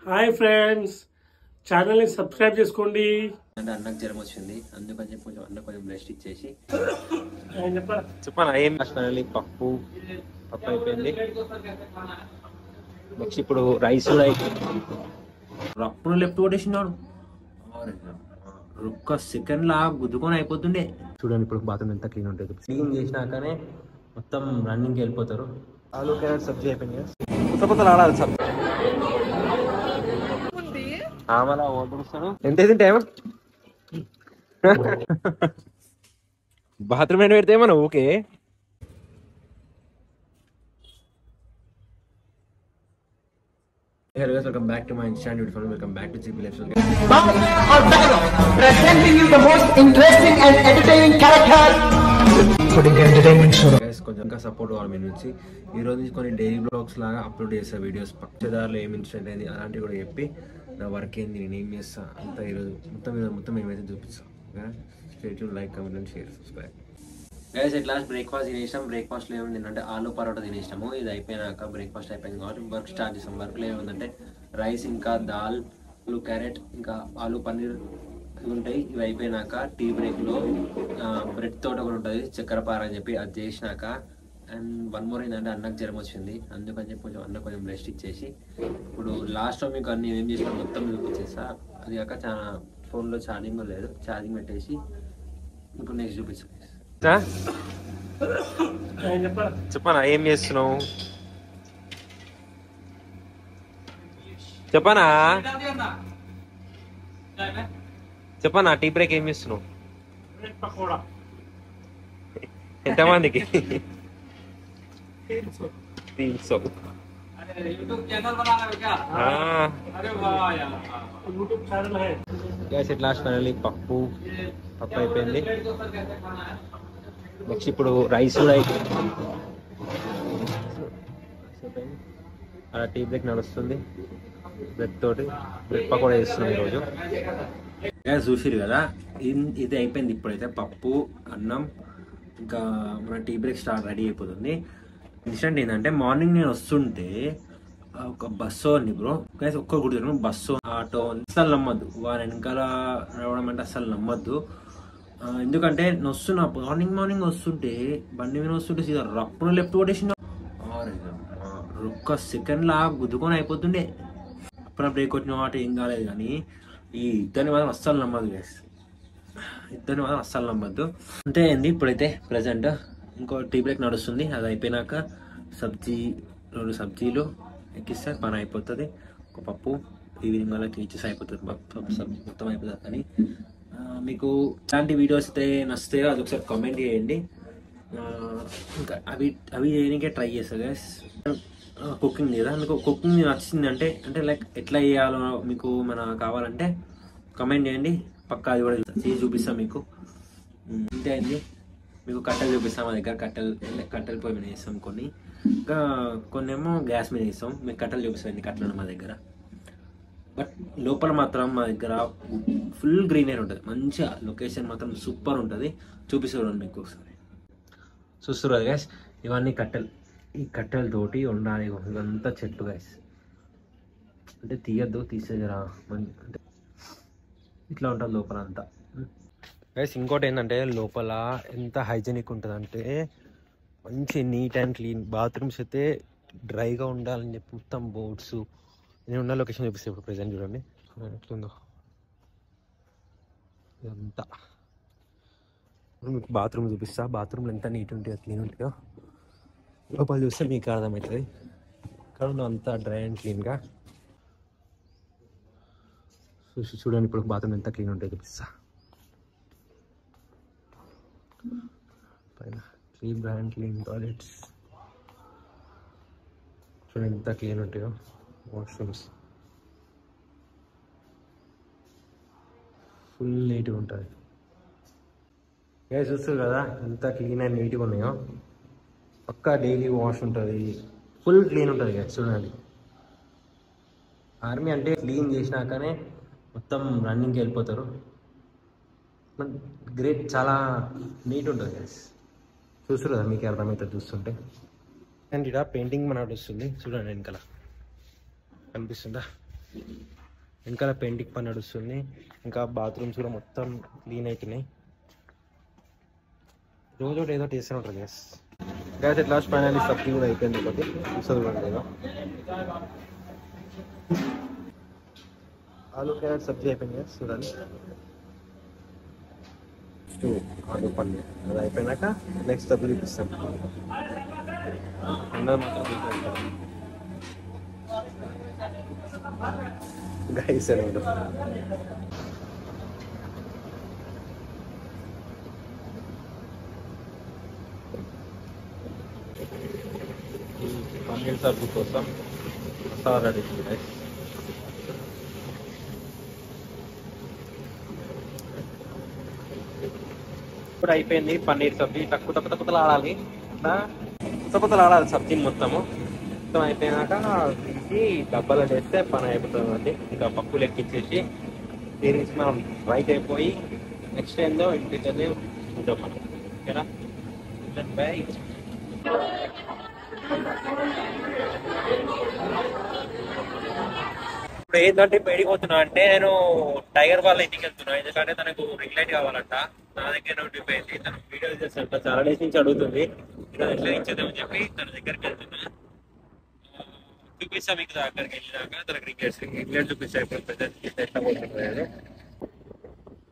Hi friends, ఛానల్ని subscribe చేసుకోండి. అంటే అన్నకు జ్వరం వచ్చింది, అందుకని చెప్పి కొంచెం అన్న కొంచెం రెస్ట్ ఇచ్చేసి చెప్పాను ఏం ఫైనల్లీ పప్పు అయిపోయింది. నెక్స్ట్ ఇప్పుడు రైస్ కూడా అప్పుడు లెఫ్ట్ కొట్టేసినాడు, ఒక్క సెకండ్ లా గుద్దుకొని అయిపోతుండే. చూడండి ఇప్పుడు బాత్రూమ్ ఎంత క్లీన్ ఉంటుంది. క్లీన్ చేసినాకనే మొత్తం రన్నింగ్కి వెళ్ళిపోతారు. ఆలు క్యారెట్ సబ్జీ అయిపోయింది. కొత్త ఆడాలి సార్ ఆమలా ఓడిస్తాడు. ఎంత అయింది టైం? బాత్రూమ్ అయినా పెడితే మనం okay. Hey guys, welcome back to my Instagram video. Welcome back to GP Lifestyle. Presenting you the most interesting and entertaining character. Putting entertainment show. Guys, కొంచెం ఇంకా సపోర్ట్ కావాలి మీ నుంచి. ఈ రోజు నుంచి కొన్ని డైలీ బ్లాగ్స్ లాగా అప్లోడ్ చేసా వీడియోస్. పచ్చదారులు ఏమి ఇన్సిడెంట్ అయింది అలాంటివి కూడా చెప్పి నా వర్క్ ఏంది, నేను ఏం చేస్తా అంతా ఈరోజు మొత్తం ఏమైతే చూపిస్తాం. Stay tune, like, comment and share, subscribe. Guys at last breakfast తినేసాం. బ్రేక్ఫాస్ట్లో ఏముంది అంటే ఆలు పరోటా తినేసాము. ఇది అయిపోయినాక బ్రేక్ఫాస్ట్ అయిపోయింది కాబట్టి వర్క్ స్టార్ట్ చేసాం. వర్క్లో ఏముందంటే రైస్ ఇంకా దాల్, ఆలు క్యారెట్ ఇంకా ఆలు పన్నీర్ ఉంటాయి. ఇవి అయిపోయినాక టీ బ్రేక్లో బ్రెడ్ తోట కూడా ఉంటుంది, చక్కెర పార అని చెప్పి అది చేసినాక. అండ్ వన్ మోర్ ఏంటంటే అన్నకు జ్వరం వచ్చింది, అందుకని చెప్పి కొంచెం అన్న కొంచెం రెస్ట్ ఇచ్చేసి ఇప్పుడు లాస్ట్లో మీకు అన్ని ఏం చేసినా మొత్తం చూపించేస్తా. అది కాక చాలా ఫోన్లో ఛార్జింగ్ లేదు, ఛార్జింగ్ పెట్టేసి ఇప్పుడు నెక్స్ట్ చూపిస్తాను. చెప్పనా ఏం చేస్తున్నావు? చెప్పనా టీ బ్రేక్ ఏం చేస్తున్నావు? ఎంతమందికి? 300. గైస్ ఎట్ లాస్ట్ ఫైనల్లీ పప్పు అయిపోయింది. నెక్స్ట్ ఇప్పుడు రైస్ కూడా అలా టీ బ్రేక్ నడుస్తుంది. బ్రెడ్ తోటి బ్రెడ్ పకోడా చేస్తున్నాం ఈరోజు. చూసిరు కదా, ఇది అయిపోయింది. ఇప్పుడైతే పప్పు, అన్నం, ఇంకా మన టీ బ్రేక్ రెడీ అయిపోతుంది. ఇన్సిడెంట్ ఏంటంటే మార్నింగ్ నేను వస్తుంటే ఒక బస్సు అండి బ్రో. గైస్ ఒక్క గుర్తు, బస్సు ఆటో అస్సలు నమ్మద్దు. వారి వెనకాల రావడం అంటే అస్సలు నమ్మద్దు. ఎందుకంటే నేను వస్తున్నా మార్నింగ్ వస్తుంటే బండి మీద వస్తుంటే సీదా రప్పుడు లెఫ్ట్ కొట్టేసిన ఒక్క సెకండ్ లా గుద్దుకొని అయిపోతుండే. అప్పుడు బ్రేక్ కొట్టిన మాట ఏం కాలేదు, కానీ ఈ ఇద్దరిని మాత్రం అస్సలు నమ్మద్దు గైస్, అస్సలు నమ్మద్దు. అంతే అయింది. ఇప్పుడైతే ప్రజెంట్ ఇంకో టీ బ్రేక్ నడుస్తుంది. అది అయిపోయినాక 2 సబ్జీలు ఎక్కిస్తే పని అయిపోతుంది. ఒక పప్పు ఈవినింగ్ వాళ్ళకి ఇచ్చేసి అయిపోతుంది, మొత్తం అయిపోతుంది. కానీ మీకు ఇలాంటి వీడియోస్ అయితే నచ్చితే అది ఒకసారి కామెంట్ చేయండి. ఇంకా అవి చేయడానికే ట్రై చేస్తా గైస్. కుకింగ్ లేదా మీకు కుకింగ్ నచ్చింది అంటే లైక్ ఎట్లా చేయాలో మీకు కావాలంటే కామెంట్ చేయండి. పక్కా అది కూడా చేసి చూపిస్తాం మీకు. ఇంతే అయింది. మీకు కట్టెలు చూపిస్తాం. మా దగ్గర కట్టెలు పొయ్యి మీద వేస్తాం కొన్ని, ఇంకా కొన్ని ఏమో గ్యాస్ మీద వేస్తాం. మీకు కట్టెలు చూపిస్తాం, కట్టెలు మా దగ్గర. బట్ లోపల మాత్రం మా దగ్గర ఫుల్ గ్రీన్ ఎయిర్ ఉంటుంది, మంచిగా లొకేషన్ మాత్రం సూపర్ ఉంటుంది. చూపిస్తాను మీకు ఒకసారి. చూస్తారు కదా గైస్, ఇవన్నీ కట్టెలు. ఈ కట్టెలతోటి ఉండాలి. ఇదంతా చెట్లు గైస్, అంటే తీయద్దు, తీసేదిరా అంటే ఇట్లా ఉంటుంది లోపల అంతా గైస్. ఇంకోటి ఏంటంటే లోపల ఎంత హైజెనిక్ ఉంటుంది అంటే మంచి నీట్ అండ్ క్లీన్. బాత్రూమ్స్ అయితే డ్రైగా ఉండాలని చెప్పి మొత్తం బోర్డ్స్. నేను ఉన్న లొకేషన్ చూపిస్తే ఇప్పుడు ప్రెజెంట్ చూడండి ఎట్లుందో ఇదంతా. మీకు బాత్రూమ్ చూపిస్తా. బాత్రూమ్లో ఎంత నీట్ ఉంటుందో క్లీన్ ఉంటుందో లోపల చూస్తే మీకు అర్థమవుతుంది. ఇక్కడ అంతా డ్రై అండ్ క్లీన్గా చూడండి. ఇప్పుడు బాత్రూమ్ ఎంత క్లీన్ ఉంటుందో చూపిస్తా. పైన క్లీన్ టాయిలెట్స్ చూడండి ఎంత క్లీన్ ఉంటాయో. వాష్రూమ్స్ ఫుల్ నీట్గా ఉంటుంది. చూస్తారు కదా ఎంత క్లీన్ అండ్ నీట్గా ఉన్నాయో. పక్కా డైలీ వాష్ ఉంటుంది, ఫుల్ క్లీన్ ఉంటుంది. చూడండి, ఆర్మీ అంటే క్లీన్ చేసినాకనే మొత్తం రన్నింగ్కి వెళ్ళిపోతారు. గ్రేట్, చాలా నీట్ ఉంటుంది గైస్. చూస్తారు కదా, మీకు అర్థమవుతుంది చూస్తుంటే. అండ్ ఇక్కడ పెయింటింగ్ మన నడుస్తుంది చూడండి, వెనకాల కనిపిస్తుందా? వెనకాల పెయింటింగ్ పని నడుస్తుంది. ఇంకా బాత్రూమ్స్ కూడా మొత్తం క్లీన్ అవుతున్నాయి. రోజు ఒకటి ఏదో చేస్తూనే ఉంటారు gas. Gas at last finally సబ్జీ కూడా అయిపోయింది. ఒకటి చూస్తుంది కూడా లేదా ఆలు క్యారెట్ సబ్జీ అయిపోయింది గ్యాస్. చూడండి ఆలు పన్నీర్ అది అయిపోయినాక నెక్స్ట్ సబ్జీ చూపిస్తాం. అందరూ మాత్రం గైస్ అని పన్నీర్ సబ్జీ కోసం మసాలా రెడీ గైస్. ఇప్పుడు అయిపోయింది పన్నీర్ సబ్జీ. ఇట్లా కొత్తలు ఆడాలి, ఇట్లా కొత్తలు ఆడాలి సబ్జీని మొత్తం అయిపోయినాక తీసి డబ్బాలో వేస్తే పని అయిపోతుంది అండి. ఇంకా పప్పు లెక్కించేసి తీసి మనం రైట్ అయిపోయి నెక్స్ట్ ఏందో ఇంటికి ఉంటాం మనం. ఓకేనా? బై. ఇప్పుడు ఏంటంటే బయటికి పోతున్నా అంటే నేను టైగర్ వాళ్ళ ఇంటికి వెళ్తున్నా. ఎందుకంటే తనకు రింగ్ లైట్ కావాలంట. నా దగ్గర ఉండిపోయింది. తను వీడియో చేస్తాడంట, చాలా డేస్ నుంచి అడుగుతుంది. ఇలా ఎట్లా ఇచ్చేద్దామని చెప్పి తన దగ్గరికి వెళ్తున్నా. చూపిస్తా మీకు అక్కడికి వెళ్ళినాక తనకు రింగ్ లైట్ చూపిస్తా. ఇప్పుడు పెద్ద ఎట్లా పోతుంది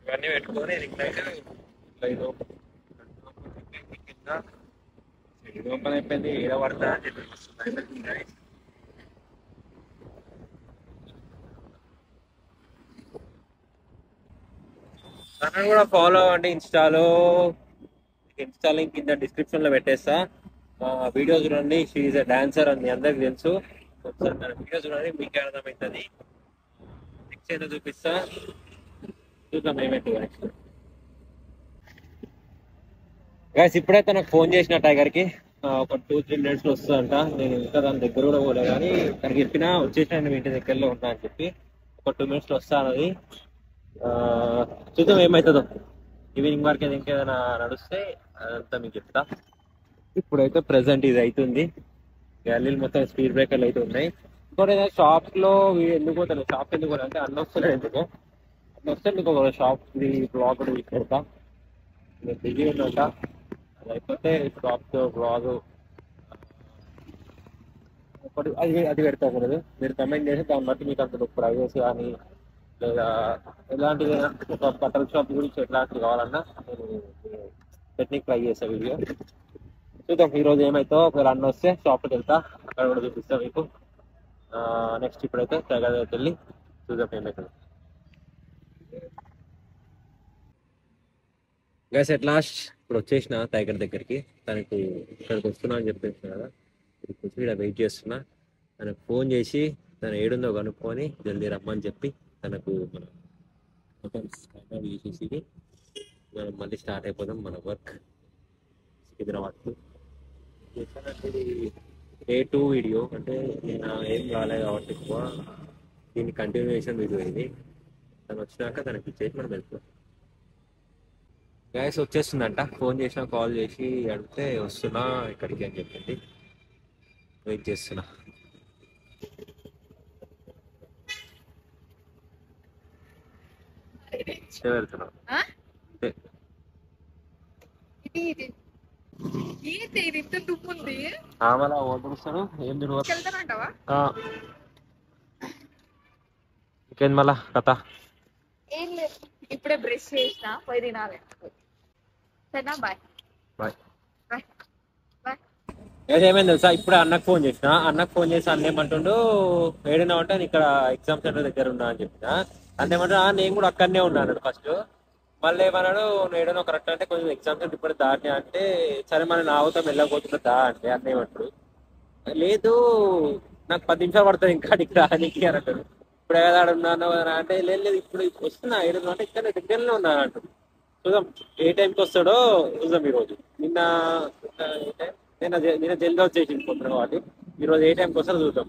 ఇవన్నీ పెట్టుకొని రింగ్ లైట్ ఓపెన్ అయిపోయింది. ఏదో పడతా అని చెప్పి వస్తుంది. తనను కూడా ఫాలో అవ్వండి ఇన్స్టాలో. లింక్ కింద డిస్క్రిప్షన్ లో పెట్టేస్తా. వీడియో చూడండి. షీ ఈజ్ అ డాన్సర్ అని మీ అందరికి తెలుసు. ఒకసారి తన వీడియో చూడండి, మీకే అర్థమవుతుంది. నెక్స్ట్ ఏదో చూపిస్తా, చూద్దాం ఏమైతే. గైస్ ఇప్పుడైతే నాకు ఫోన్ చేసిన టైగర్కి ఒక 2-3 minutes లో వస్తుందంట. నేను ఇంకా దాని దగ్గర కూడా పోలే, కానీ తనకి చెప్పినా వచ్చేసిన నేను ఇంటి దగ్గరలో ఉన్నా అని చెప్పి. ఒక 2 minutes లో వస్తా అన్నది. చూద్దాం ఏమవుతుందో. ఈవినింగ్ వరకు అది ఇంకేదైనా నడుస్తే అదంతా మీకు చెప్తా. ఇప్పుడైతే ప్రెసెంట్ ఇది అవుతుంది. గ్యాలీలు మొత్తం స్పీడ్ బ్రేకర్లు అయితే ఉన్నాయి. ఇంకోటి షాప్ లో ఎందుకు పోతాను, షాప్ ఎందుకు పోతా అంటే అన్న వస్తున్నాడు. ఎందుకు అన్న వస్తే మీకు ఒక షాప్ బ్లాగ్ కూడా పెడతా. బిజీ ఉందంట. అది అయిపోతే షాప్ బ్లాగ్ అది పెడతాకూడదు. మీరు కమెంట్ చేసి దాన్ని బట్టి మీకు అందులో ప్రైవసీ కానీ లేదా ఎలాంటిది ఒక బట్టల షాప్ గురించి ఎట్లాంటివి కావాలన్నా నేను టెక్నిక్ ట్రై చేస్తా వీడియో. చూద్దాం ఈరోజు ఏమైతే. ఒకవేళ అన్న వస్తే షాప్కి వెళ్తా, అక్కడ కూడా చూపిస్తా మీకు. నెక్స్ట్ ఇప్పుడైతే టైగర్ దగ్గరికి వెళ్ళి చూద్దాం ఏమైతే. గైస్ ఎట్ లాస్ట్ ఇప్పుడు వచ్చేసిన టైగర్ దగ్గరికి. తనకు ఇక్కడికి వస్తున్నా అని చెప్పేసిన కదా, ఇక్కడికి వచ్చి ఇక్కడ వెయిట్ చేస్తున్నా. తనకు ఫోన్ చేసి తను ఏడుందో కనుక్కొని జల్దీ రమ్మని చెప్పి తనకు మన హోటల్స్ చేసేసి మనం మళ్ళీ స్టార్ట్ అయిపోదాం మన వర్క్ సికింద్రాబాద్కు. ఇది Day 2 వీడియో, అంటే నేను ఏం రాలేదు కాబట్టి ఎక్కువ. దీని కంటిన్యూషన్ వీడియో ఇది. తను వచ్చినాక తనకి ఇచ్చేసి మనం వెళ్తున్నాం. గైస్ వచ్చేస్తుందంట. ఫోన్ చేసినా కాల్ చేసి అడిగితే వస్తున్నా ఇక్కడికి అని చెప్పింది. వెయిట్ చేస్తున్నా. వెళ్తున్నాం. మళ్ళా వదులుస్తాను. ఏం ఇంకేం మళ్ళా కథ ఏం లేదు. ఇప్పుడే బ్రష్ చేసిన, పోయి తినాలి. సరేనా? Bye bye. Bye bye. ఏమైంది తెలుసా, ఇప్పుడే అన్నకు ఫోన్ చేసిన. అన్నకు ఫోన్ చేసి అన్న ఏమంటుండు, ఏడైనా అంటే ఇక్కడ ఎగ్జామ్ సెంటర్ దగ్గర ఉన్నా అని చెప్పిన. అన్నేమంటా నేను కూడా అక్కడనే ఉన్నాను ఫస్ట్. మళ్ళీ ఏమన్నాడు, ఏడైనా కరెక్ట్ అంటే కొంచెం ఎగ్జామ్ సెంటర్ ఇప్పుడు దాన్ని అంటే సరే మన నావుతాం వెళ్ళకపోతున్నా దా అంటే అన్న ఏమంటాడు, లేదు నాకు 10 నిమిషాలు పడుతుంది ఇంకా ఇక్కడ రానికి అని అంటాడు. ఇప్పుడు ఏదో ఉన్నాను అంటే లేదు ఇప్పుడు వస్తున్నా ఏడున్నా అంటే ఇక్కడ దగ్గరనే ఉన్నాను అంటాడు. చూద్దాం ఏ టైంకి వస్తాడో చూద్దాం. ఈరోజు నిన్న జల్దీ వచ్చేసింది పొద్దున కాబట్టి ఈరోజు ఏ టైంకి వస్తాడో చూద్దాం.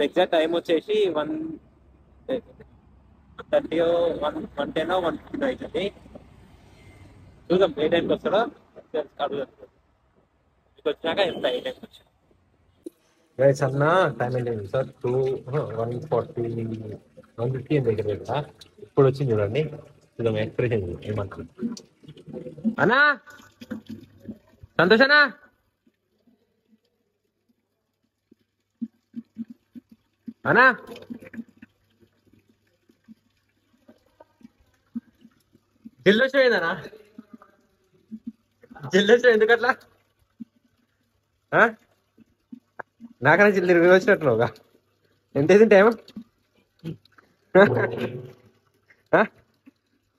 ఎగ్జాక్ట్ టైం వచ్చేసి 1:30 1:10 1:15 అవుతుంది. చూద్దాం ఏ టైంకి వస్తాడో అడుగుదాం. మీకు వచ్చినాక ఎంత ఏ టైంకి వచ్చాడు. గైస్ అన్న టైం ఏంటి సార్ 1:40 150 అని దగ్గర పెట్టా ఇప్పుడు వచ్చింది చూడండి చూద్దాం ఎక్స్ప్రెషన్ ఏమంటారు అన్నా సంతోషనా అన్నా జిల్లు ఏందనా జిల్లు ఎందుకట్లా నాకన్నా జిల్లు 20 వచ్చినట్టున్నావుగా ఎంత అయింది టైం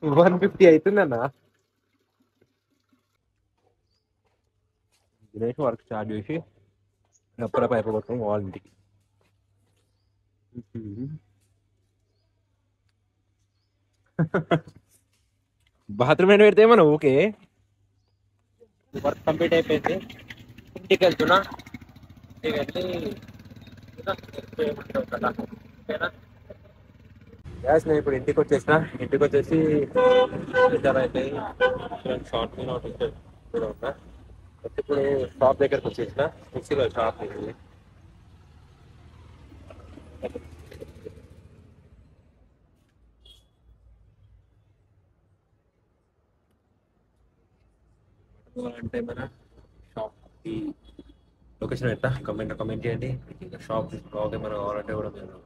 150 అవుతుందన్నా దినేష్ వర్క్ స్టార్ట్ చేసి ఎప్పుడ పైపు కొట్టుకుని వాళ్ళ ఇంటికి బాత్రూమ్ అయినా పెడితే మనం ఓకే వర్క్ కంప్లీట్ అయిపోయింది ఇంటికి వెళ్తున్నా ఇంటికి వెళ్ళి గ్యాస్ నేను ఇప్పుడు ఇంటికి వచ్చేసిన ఇంటికి వచ్చేసి అయితే షార్ట్ కూడా ఉన్నా ఇప్పుడు షాప్ దగ్గరకు వచ్చేసిన మిక్సీలో షాప్ ఇది అంటే మన షాప్ కి లొకేషన్ ఎట్లా కమెంట్ చేయండి ఇంకా షాప్ బ్లాగ్ ఏమైనా కావాలంటే కూడా మీరు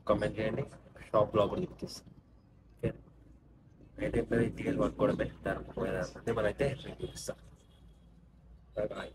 కమెంట్ చేయండి షాప్ బ్లాగ్ కూడా చూపిస్తాను ఓకే నైట్ ఇంటికి పట్టుకోవడమే దాని మనైతే చూపిస్తాను బాయ్